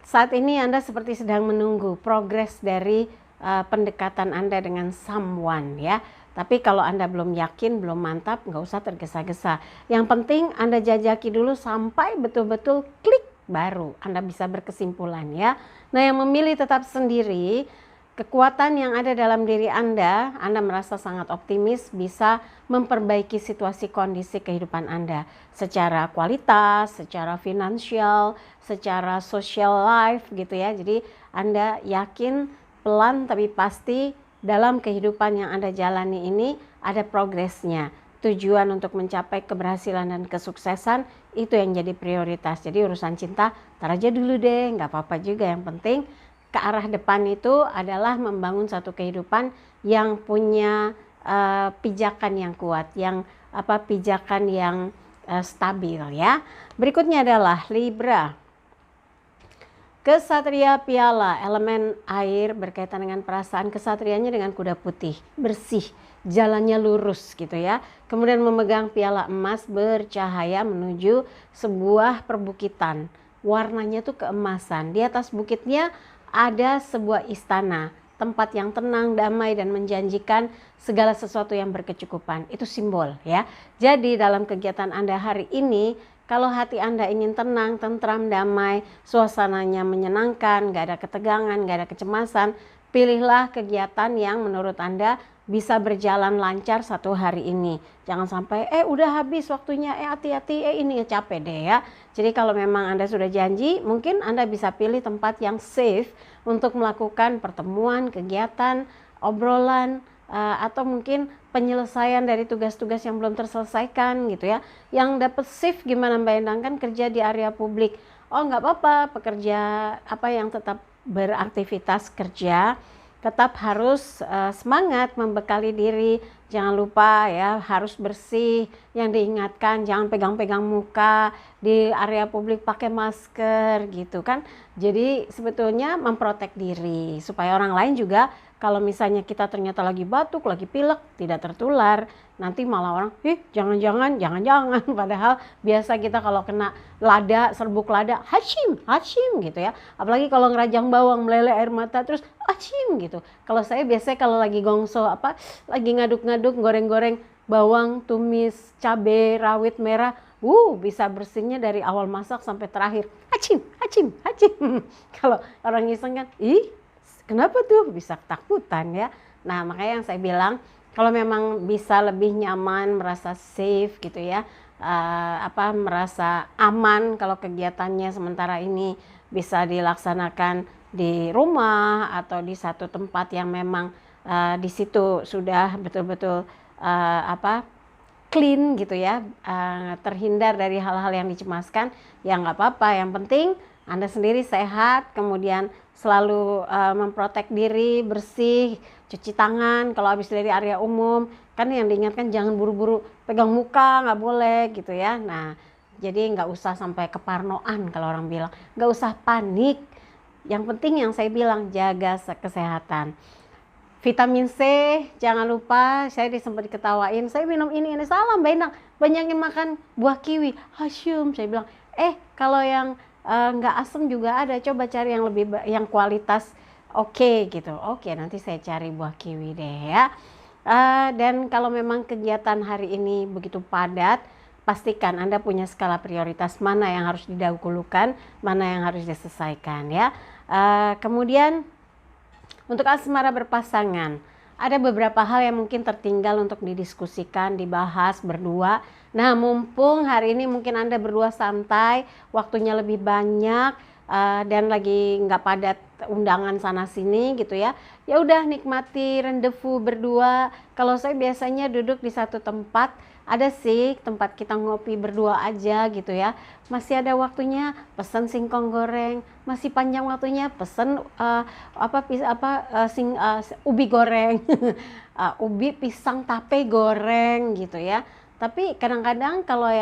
saat ini Anda seperti sedang menunggu progres dari pendekatan Anda dengan someone ya. Tapi kalau Anda belum yakin, belum mantap, nggak usah tergesa-gesa. Yang penting Anda jajaki dulu sampai betul-betul klik, baru Anda bisa berkesimpulan ya. Nah yang memilih tetap sendiri, kekuatan yang ada dalam diri Anda merasa sangat optimis bisa memperbaiki situasi kondisi kehidupan Anda. Secara kualitas, secara finansial, secara social life gitu ya. Jadi Anda yakin pelan tapi pasti dalam kehidupan yang Anda jalani ini ada progresnya. Tujuan untuk mencapai keberhasilan dan kesuksesan itu yang jadi prioritas. Jadi urusan cinta tar aja dulu deh, nggak apa-apa juga. Yang penting ke arah depan itu adalah membangun satu kehidupan yang punya pijakan yang kuat, yang pijakan yang stabil ya. Berikutnya adalah Libra. Kesatria piala, elemen air berkaitan dengan perasaan. Kesatrianya dengan kuda putih, bersih, jalannya lurus gitu ya. Kemudian memegang piala emas bercahaya menuju sebuah perbukitan. Warnanya tuh keemasan. Di atas bukitnya ada sebuah istana, tempat yang tenang, damai dan menjanjikan segala sesuatu yang berkecukupan. Itu simbol ya. Jadi dalam kegiatan Anda hari ini, kalau hati Anda ingin tenang, tentram, damai, suasananya menyenangkan, gak ada ketegangan, gak ada kecemasan, pilihlah kegiatan yang menurut Anda bisa berjalan lancar satu hari ini. Jangan sampai udah habis waktunya, hati-hati, ini capek deh ya. Jadi kalau memang Anda sudah janji, mungkin Anda bisa pilih tempat yang safe untuk melakukan pertemuan, kegiatan, obrolan, atau mungkin penyelesaian dari tugas-tugas yang belum terselesaikan gitu ya. Yang dapat shift gimana Mbak Endang, kan kerja di area publik. Oh nggak apa-apa, pekerja yang tetap beraktivitas kerja tetap harus semangat membekali diri. Jangan lupa ya harus bersih. Yang diingatkan jangan pegang-pegang muka di area publik, pakai masker gitu kan. Jadi sebetulnya memprotek diri supaya orang lain juga kalau misalnya kita ternyata lagi batuk, lagi pilek, tidak tertular. Nanti malah orang, jangan-jangan. Padahal biasa kita kalau kena lada, serbuk lada, hacim gitu ya. Apalagi kalau ngerajang bawang, meleleh air mata, terus hacim gitu. Kalau saya biasanya kalau lagi gongso, lagi ngaduk-ngaduk, goreng-goreng bawang, tumis, cabai, rawit merah, bisa bersihnya dari awal masak sampai terakhir. Hacim. Kalau orang iseng kan, kenapa tuh? Bisa ketakutan ya. Nah, makanya yang saya bilang kalau memang bisa lebih nyaman, merasa safe gitu ya, merasa aman kalau kegiatannya sementara ini bisa dilaksanakan di rumah atau di satu tempat yang memang di situ sudah betul-betul clean gitu ya, terhindar dari hal-hal yang dicemaskan, ya nggak apa-apa. Yang penting Anda sendiri sehat, kemudian selalu memprotek diri, bersih, cuci tangan kalau habis dari area umum. Kan yang diingatkan jangan buru-buru pegang muka, nggak boleh gitu ya. Nah, jadi nggak usah sampai keparnoan kalau orang bilang, nggak usah panik. Yang penting yang saya bilang, jaga kesehatan. Vitamin C, jangan lupa, saya sempat diketawain, saya minum ini salah Mbak Endang, banyakin makan buah kiwi, Hasyum, saya bilang, kalau yang nggak asem juga ada, coba cari yang lebih, yang kualitas oke gitu. Oke, nanti saya cari buah kiwi deh ya. Dan kalau memang kegiatan hari ini begitu padat, pastikan Anda punya skala prioritas mana yang harus didahulukan, mana yang harus diselesaikan ya. Kemudian untuk asmara berpasangan, ada beberapa hal yang mungkin tertinggal untuk didiskusikan, dibahas berdua. Nah, mumpung hari ini mungkin Anda berdua santai, waktunya lebih banyak, dan lagi nggak padat undangan sana sini gitu ya. Ya udah, nikmati rendezvous berdua. Kalau saya biasanya duduk di satu tempat, ada sih tempat kita ngopi berdua aja gitu ya. Masih ada waktunya pesen singkong goreng, masih panjang waktunya pesen ubi goreng, ubi pisang tape goreng gitu ya. Tapi kadang-kadang kalau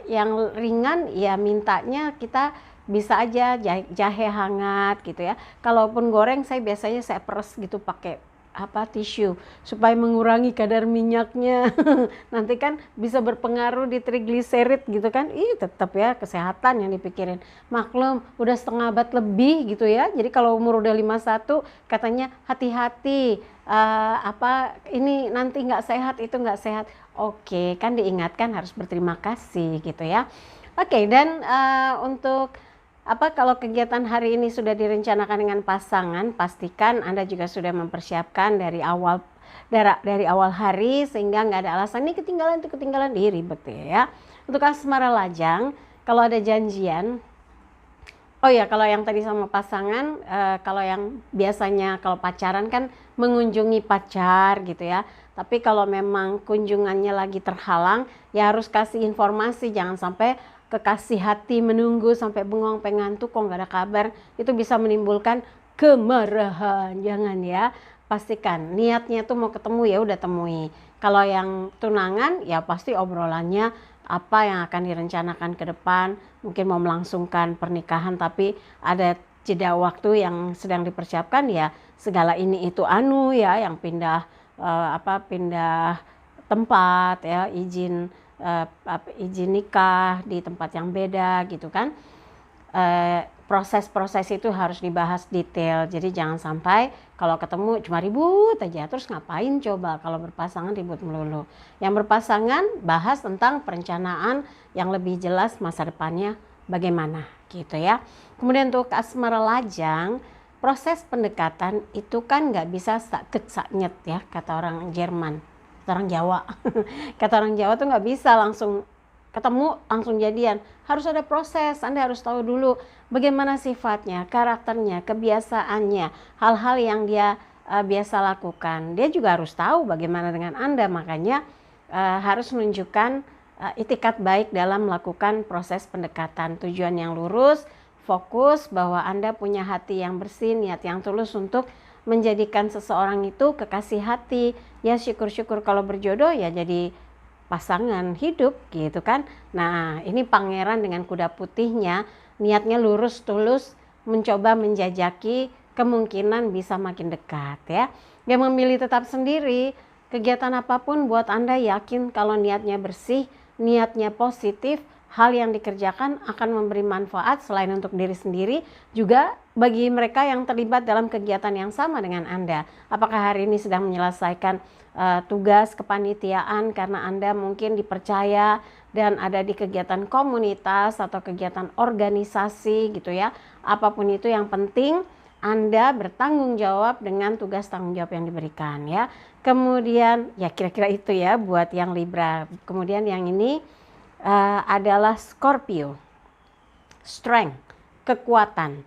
yang ringan ya mintanya kita bisa aja jahe hangat gitu ya. Kalaupun goreng saya biasanya saya peres gitu pakai tisu supaya mengurangi kadar minyaknya. Nanti kan bisa berpengaruh di trigliserid gitu kan. Tetap ya kesehatan yang dipikirin. Maklum udah setengah abad lebih gitu ya. Jadi kalau umur udah 51 katanya hati-hati, ini nanti nggak sehat, itu nggak sehat. Oke, kan diingatkan harus berterima kasih gitu ya. Oke, dan untuk kalau kegiatan hari ini sudah direncanakan dengan pasangan, pastikan Anda juga sudah mempersiapkan dari awal hari sehingga nggak ada alasan ini ketinggalan diri betul ya. Untuk asmara lajang, kalau ada janjian, kalau yang tadi sama pasangan, kalau yang biasanya kalau pacaran kan mengunjungi pacar gitu ya. Tapi kalau memang kunjungannya lagi terhalang, ya harus kasih informasi, jangan sampai kekasih hati menunggu sampai bengong pengantuk kok nggak ada kabar, itu bisa menimbulkan kemarahan. Jangan ya, pastikan niatnya tuh mau ketemu ya udah temui. Kalau yang tunangan ya pasti obrolannya apa yang akan direncanakan ke depan, mungkin mau melangsungkan pernikahan tapi ada jeda waktu yang sedang dipersiapkan ya, segala ini itu ya yang pindah pindah tempat ya, izin nikah di tempat yang beda gitu kan. Proses-proses itu harus dibahas detail. Jadi jangan sampai kalau ketemu cuma ribut aja. Terus ngapain coba kalau berpasangan ribut melulu. Yang berpasangan bahas tentang perencanaan yang lebih jelas masa depannya bagaimana gitu ya. Kemudian untuk asmara lajang, proses pendekatan itu kan nggak bisa sak-nyet ya, kata orang Jerman. Orang Jawa kata orang Jawa tuh nggak bisa langsung ketemu langsung jadian, harus ada proses. Anda harus tahu dulu bagaimana sifatnya, karakternya, kebiasaannya, hal-hal yang dia biasa lakukan. Dia juga harus tahu bagaimana dengan Anda, makanya harus menunjukkan itikat baik dalam melakukan proses pendekatan. Tujuan yang lurus, fokus bahwa Anda punya hati yang bersih, niat yang tulus untuk menjadikan seseorang itu kekasih hati. Ya syukur-syukur kalau berjodoh ya jadi pasangan hidup gitu kan. Nah ini pangeran dengan kuda putihnya, niatnya lurus tulus mencoba menjajaki kemungkinan bisa makin dekat ya. Dia memilih tetap sendiri, kegiatan apapun buat Anda yakin kalau niatnya bersih, niatnya positif, hal yang dikerjakan akan memberi manfaat selain untuk diri sendiri, juga bagi mereka yang terlibat dalam kegiatan yang sama dengan Anda. Apakah hari ini sedang menyelesaikan tugas kepanitiaan karena Anda mungkin dipercaya dan ada di kegiatan komunitas atau kegiatan organisasi gitu ya. Apapun itu yang penting Anda bertanggung jawab dengan tugas tanggung jawab yang diberikan ya. Kemudian ya kira-kira itu ya buat yang Libra. Kemudian yang ini adalah Scorpio. Strength, kekuatan.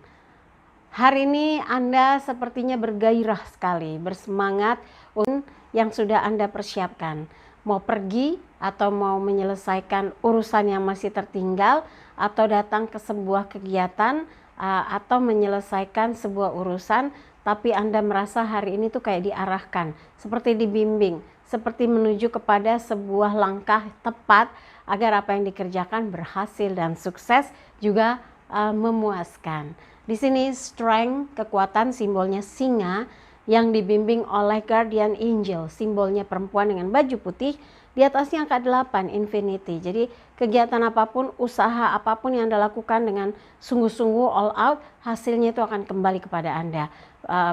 Hari ini Anda sepertinya bergairah sekali, bersemangat untuk yang sudah Anda persiapkan. Mau pergi atau mau menyelesaikan urusan yang masih tertinggal, atau datang ke sebuah kegiatan, atau menyelesaikan sebuah urusan, tapi Anda merasa hari ini tuh kayak diarahkan, seperti dibimbing, seperti menuju kepada sebuah langkah tepat agar apa yang dikerjakan berhasil dan sukses juga memuaskan. Di sini strength, kekuatan, simbolnya singa yang dibimbing oleh guardian angel, simbolnya perempuan dengan baju putih. Di atasnya angka 8, infinity. Jadi kegiatan apapun, usaha apapun yang Anda lakukan dengan sungguh-sungguh all out, hasilnya itu akan kembali kepada Anda.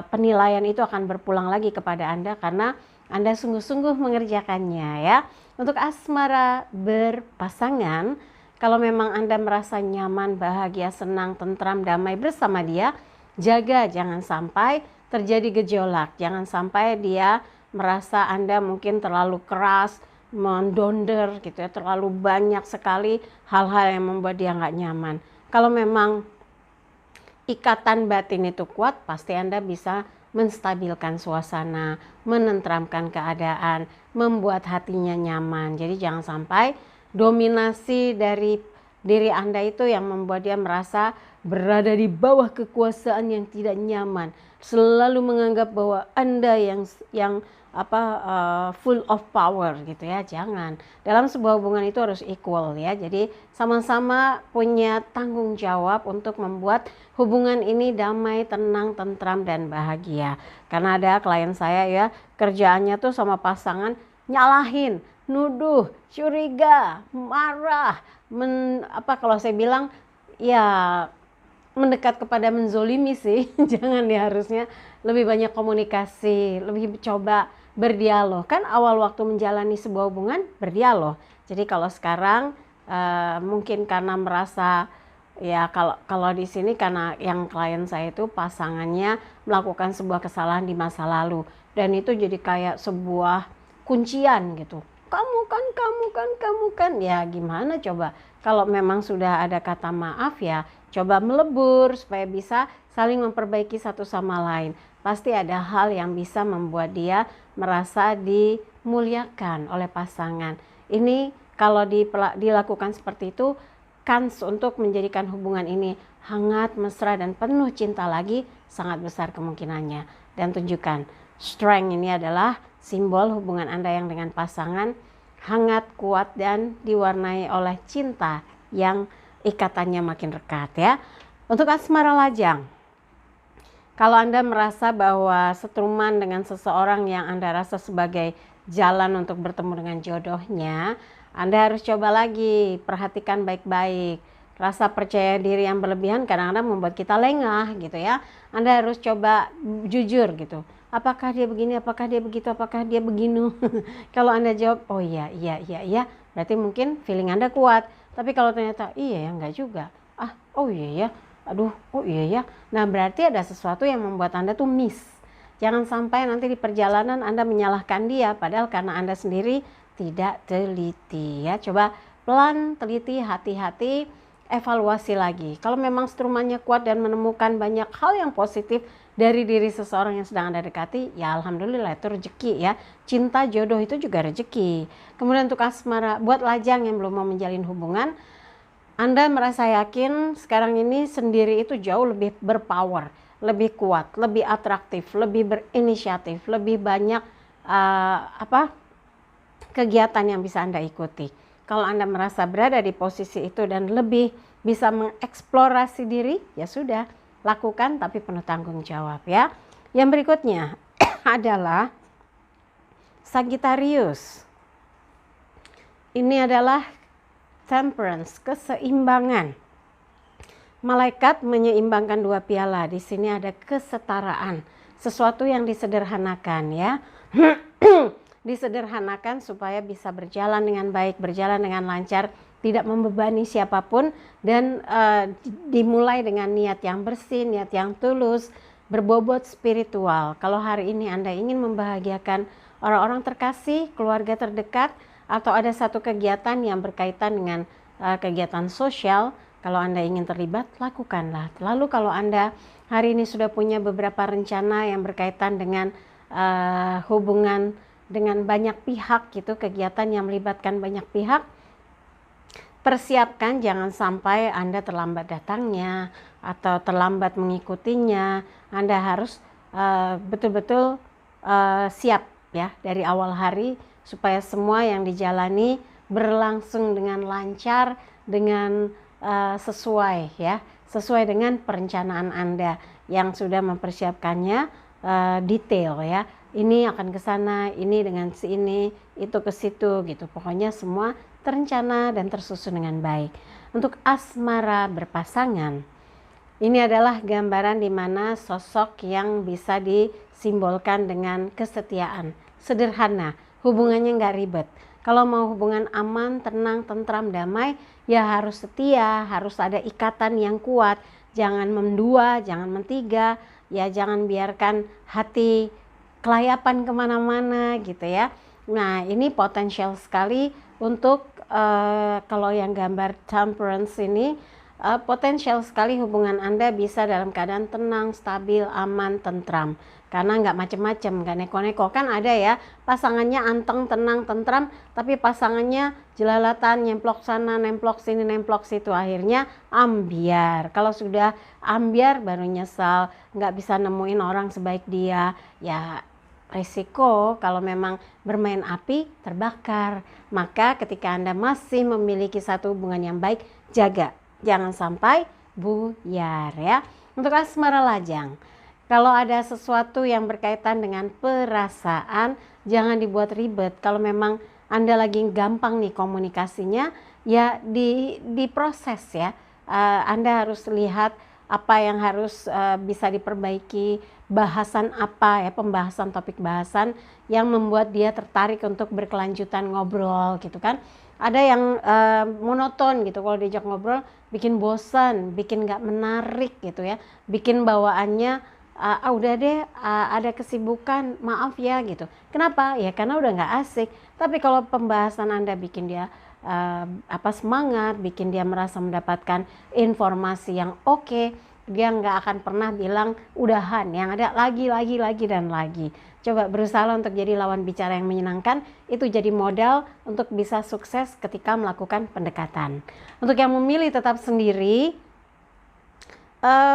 Penilaian itu akan berpulang lagi kepada Anda karena Anda sungguh-sungguh mengerjakannya ya. Untuk asmara berpasangan, kalau memang Anda merasa nyaman, bahagia, senang, tentram, damai bersama dia, jaga jangan sampai terjadi gejolak. Jangan sampai dia merasa Anda mungkin terlalu keras, mendonder gitu ya, terlalu banyak sekali hal-hal yang membuat dia nggak nyaman. Kalau memang ikatan batin itu kuat, pasti Anda bisa menstabilkan suasana, menenteramkan keadaan, membuat hatinya nyaman. Jadi jangan sampai dominasi dari diri Anda itu yang membuat dia merasa berada di bawah kekuasaan yang tidak nyaman, selalu menganggap bahwa Anda yang full of power gitu ya. Jangan. Dalam sebuah hubungan itu harus equal ya. Jadi sama-sama punya tanggung jawab untuk membuat hubungan ini damai, tenang, tentram dan bahagia. Karena ada klien saya ya, kerjaannya tuh sama pasangan nyalahin, nuduh, curiga, marah, kalau saya bilang ya mendekat kepada menzolimi sih. Jangan ya, harusnya lebih banyak komunikasi, lebih coba berdialog. Kan awal waktu menjalani sebuah hubungan berdialog. Jadi kalau sekarang mungkin karena merasa ya, kalau di sini karena yang klien saya itu pasangannya melakukan sebuah kesalahan di masa lalu dan itu jadi kayak sebuah kuncian gitu. Kamu kan ya, gimana coba kalau memang sudah ada kata maaf ya coba melebur supaya bisa saling memperbaiki satu sama lain. Pasti ada hal yang bisa membuat dia merasa dimuliakan oleh pasangan. Ini kalau dilakukan seperti itu, kans untuk menjadikan hubungan ini hangat, mesra dan penuh cinta lagi sangat besar kemungkinannya. Dan tunjukkan strength ini adalah simbol hubungan Anda yang dengan pasangan hangat, kuat dan diwarnai oleh cinta yang ikatannya makin rekat ya. Untuk asmara lajang, kalau Anda merasa bahwa setruman dengan seseorang yang Anda rasa sebagai jalan untuk bertemu dengan jodohnya, Anda harus coba lagi, perhatikan baik-baik. Rasa percaya diri yang berlebihan kadang-kadang membuat kita lengah gitu ya. Anda harus coba jujur gitu. Apakah dia begini, apakah dia begitu, apakah dia begini? Kalau Anda jawab, oh iya, berarti mungkin feeling Anda kuat. Tapi kalau ternyata, iya ya, enggak juga. Oh iya ya, aduh, oh iya ya. Nah berarti ada sesuatu yang membuat Anda tuh miss. Jangan sampai nanti di perjalanan Anda menyalahkan dia, padahal karena Anda sendiri tidak teliti ya. Coba pelan, teliti, hati-hati, evaluasi lagi. Kalau memang strumannya kuat dan menemukan banyak hal yang positif dari diri seseorang yang sedang Anda dekati, ya alhamdulillah itu rezeki ya. Cinta, jodoh itu juga rezeki. Kemudian untuk asmara, buat lajang yang belum mau menjalin hubungan, Anda merasa yakin sekarang ini sendiri itu jauh lebih berpower, lebih kuat, lebih atraktif, lebih berinisiatif, lebih banyak kegiatan yang bisa Anda ikuti. Kalau Anda merasa berada di posisi itu dan lebih bisa mengeksplorasi diri, ya sudah, lakukan tapi penuh tanggung jawab ya. Yang berikutnya adalah Sagittarius. Ini adalah temperance, keseimbangan. Malaikat menyeimbangkan dua piala. Di sini ada kesetaraan, sesuatu yang disederhanakan ya. Disederhanakan supaya bisa berjalan dengan baik, berjalan dengan lancar, tidak membebani siapapun dan dimulai dengan niat yang bersih, niat yang tulus, berbobot spiritual. Kalau hari ini Anda ingin membahagiakan orang-orang terkasih, keluarga terdekat, atau ada satu kegiatan yang berkaitan dengan kegiatan sosial, kalau Anda ingin terlibat, lakukanlah. Lalu kalau Anda hari ini sudah punya beberapa rencana yang berkaitan dengan hubungan dengan banyak pihak gitu, kegiatan yang melibatkan banyak pihak, persiapkan jangan sampai Anda terlambat datangnya atau terlambat mengikutinya. Anda harus betul-betul siap ya dari awal hari supaya semua yang dijalani berlangsung dengan lancar, dengan sesuai ya, sesuai dengan perencanaan Anda yang sudah mempersiapkannya detail ya. Ini akan ke sana, ini dengan si ini, itu ke situ gitu. Pokoknya semua terencana dan tersusun dengan baik. Untuk asmara berpasangan, ini adalah gambaran di mana sosok yang bisa disimbolkan dengan kesetiaan. Sederhana, hubungannya nggak ribet. Kalau mau hubungan aman, tenang, tentram, damai, ya harus setia, harus ada ikatan yang kuat. Jangan mendua, jangan mentiga, ya jangan biarkan hati kelayapan kemana-mana gitu ya. Nah ini potensial sekali untuk kalau yang gambar temperance ini potensial sekali hubungan Anda bisa dalam keadaan tenang, stabil, aman, tentram. Karena nggak macem-macem, nggak neko-neko. Kan ada ya pasangannya anteng, tenang, tentram, tapi pasangannya jelalatan, nyemplok sana, nemplok sini, nemplok situ. Akhirnya ambiar. Kalau sudah ambiar baru nyesal, nggak bisa nemuin orang sebaik dia. Ya resiko kalau memang bermain api terbakar. Maka ketika Anda masih memiliki satu hubungan yang baik, jaga. Jangan sampai buyar ya. Untuk asmara lajang, kalau ada sesuatu yang berkaitan dengan perasaan, jangan dibuat ribet. Kalau memang Anda lagi gampang nih komunikasinya, ya diproses ya. Anda harus lihat apa yang harus bisa diperbaiki, bahasan apa ya, pembahasan topik bahasan yang membuat dia tertarik untuk berkelanjutan ngobrol gitu kan. Ada yang monoton gitu, kalau diajak ngobrol bikin bosan, bikin nggak menarik gitu ya, bikin bawaannya udah deh ada kesibukan, maaf ya gitu. Kenapa? Ya karena udah nggak asik. Tapi kalau pembahasan Anda bikin dia semangat, bikin dia merasa mendapatkan informasi yang oke, dia nggak akan pernah bilang udahan, yang ada lagi dan lagi. Coba berusaha untuk jadi lawan bicara yang menyenangkan, itu jadi modal untuk bisa sukses ketika melakukan pendekatan. Untuk yang memilih tetap sendiri,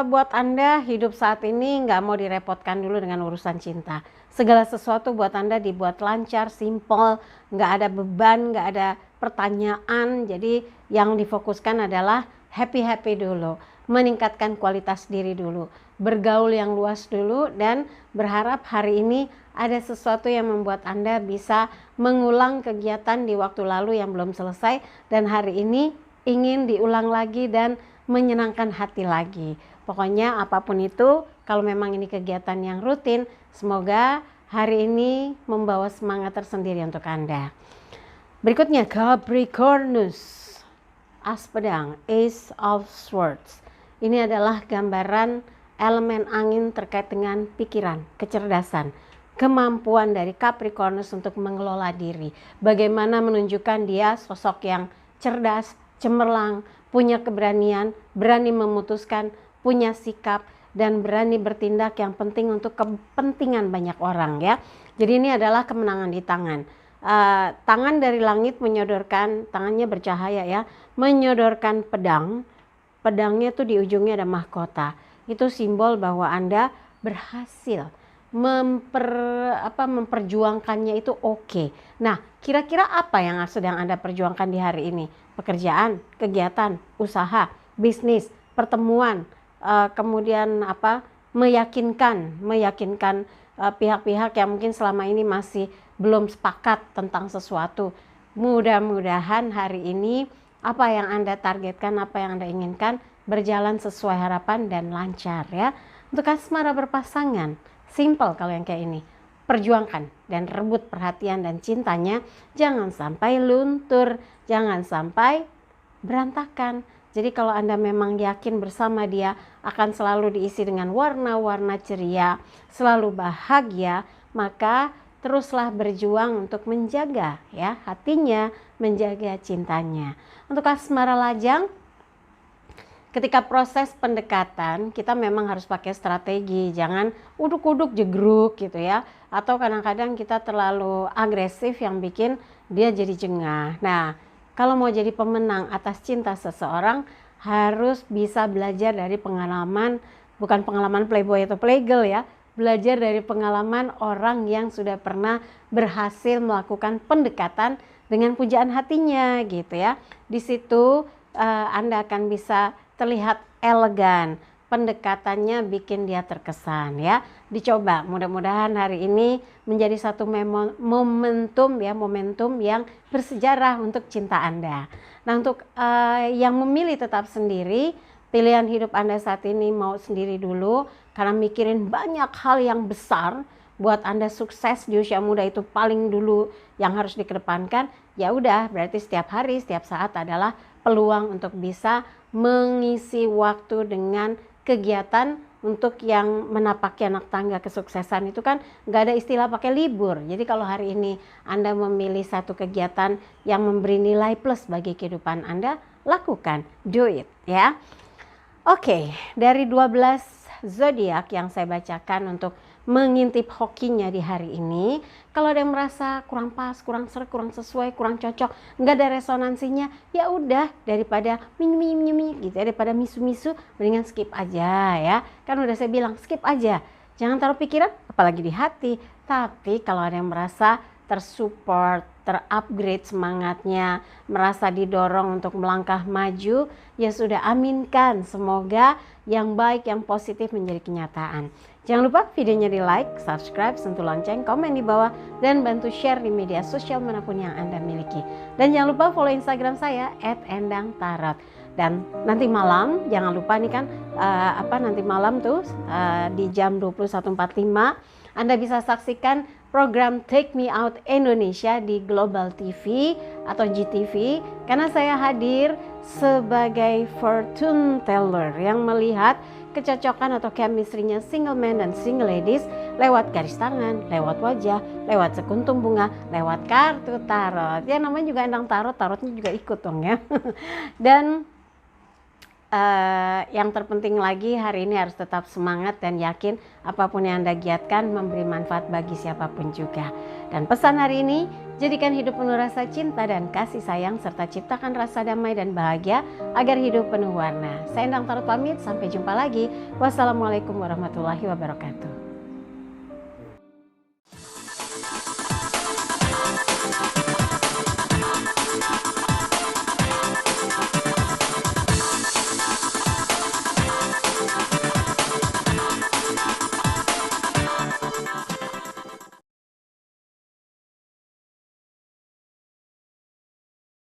buat Anda hidup saat ini nggak mau direpotkan dulu dengan urusan cinta. Segala sesuatu buat Anda dibuat lancar, simple, nggak ada beban, nggak ada pertanyaan. Jadi yang difokuskan adalah happy dulu, meningkatkan kualitas diri dulu, bergaul yang luas dulu, dan berharap hari ini ada sesuatu yang membuat Anda bisa mengulang kegiatan di waktu lalu yang belum selesai, dan hari ini ingin diulang lagi dan menyenangkan hati lagi. Pokoknya apapun itu, kalau memang ini kegiatan yang rutin, semoga hari ini membawa semangat tersendiri untuk Anda. Berikutnya Capricornus, as pedang, Ace of Swords. Ini adalah gambaran elemen angin terkait dengan pikiran, kecerdasan, kemampuan dari Capricornus untuk mengelola diri. Bagaimana menunjukkan dia sosok yang cerdas, cemerlang, punya keberanian, berani memutuskan, punya sikap, dan berani bertindak yang penting untuk kepentingan banyak orang ya. Jadi ini adalah kemenangan di tangan. Tangan dari langit menyodorkan, tangannya bercahaya ya, menyodorkan pedang. Pedangnya tuh di ujungnya ada mahkota. Itu simbol bahwa Anda berhasil memperjuangkannya itu oke. Nah, kira-kira apa yang sedang Anda perjuangkan di hari ini? Pekerjaan, kegiatan, usaha, bisnis, pertemuan, kemudian meyakinkan pihak-pihak yang mungkin selama ini masih belum sepakat tentang sesuatu. Mudah-mudahan hari ini apa yang Anda targetkan, apa yang Anda inginkan berjalan sesuai harapan dan lancar ya. Untuk asmara berpasangan, simple kalau yang kayak ini. Perjuangkan dan rebut perhatian dan cintanya, jangan sampai luntur, jangan sampai berantakan. Jadi kalau Anda memang yakin bersama dia akan selalu diisi dengan warna-warna ceria, selalu bahagia, maka teruslah berjuang untuk menjaga ya hatinya, menjaga cintanya. Untuk asmara lajang, ketika proses pendekatan kita memang harus pakai strategi, jangan uduk-uduk jegruk gitu ya, atau kadang-kadang kita terlalu agresif yang bikin dia jadi jengah. Nah, kalau mau jadi pemenang atas cinta seseorang harus bisa belajar dari pengalaman, bukan pengalaman playboy atau playgirl ya, belajar dari pengalaman orang yang sudah pernah berhasil melakukan pendekatan dengan pujaan hatinya gitu ya. Di situ Anda akan bisa terlihat elegan, pendekatannya bikin dia terkesan ya. Dicoba, mudah-mudahan hari ini menjadi satu momentum yang bersejarah untuk cinta Anda. Nah, untuk yang memilih tetap sendiri, pilihan hidup Anda saat ini mau sendiri dulu karena mikirin banyak hal yang besar. Buat Anda sukses di usia muda itu paling dulu yang harus dikedepankan. Ya udah, berarti setiap hari, setiap saat adalah peluang untuk bisa mengisi waktu dengan kegiatan. Untuk yang menapaki anak tangga kesuksesan itu kan nggak ada istilah pakai libur. Jadi kalau hari ini Anda memilih satu kegiatan yang memberi nilai plus bagi kehidupan Anda, lakukan, do it ya. Oke, dari 12 zodiak yang saya bacakan untuk mengintip hokinya di hari ini, kalau ada yang merasa kurang pas, kurang serak, kurang sesuai, kurang cocok, nggak ada resonansinya, ya udah, daripada gitu, daripada misu-misu, mendingan skip aja ya. Kan udah saya bilang skip aja, jangan taruh pikiran, apalagi di hati. Tapi kalau ada yang merasa tersupport, terupgrade semangatnya, merasa didorong untuk melangkah maju, ya sudah, aminkan. Semoga yang baik, yang positif menjadi kenyataan. Jangan lupa videonya di like, subscribe, sentuh lonceng, komen di bawah, dan bantu share di media sosial manapun yang Anda miliki. Dan jangan lupa follow Instagram saya @endangtarot. Dan nanti malam, jangan lupa nih kan, nanti malam tuh di jam 21.45 Anda bisa saksikan program Take Me Out Indonesia di Global TV atau GTV, karena saya hadir sebagai fortune teller yang melihat kecocokan atau chemistry-nya single man dan single ladies lewat garis tangan, lewat wajah, lewat sekuntum bunga, lewat kartu tarot. Ya namanya juga Endang Tarot, tarotnya juga ikut dong ya. Dan yang terpenting lagi hari ini harus tetap semangat dan yakin apapun yang Anda giatkan memberi manfaat bagi siapapun juga. Dan pesan hari ini, jadikan hidup penuh rasa cinta dan kasih sayang serta ciptakan rasa damai dan bahagia agar hidup penuh warna. Saya Endang Tarot pamit, sampai jumpa lagi. Wassalamualaikum warahmatullahi wabarakatuh.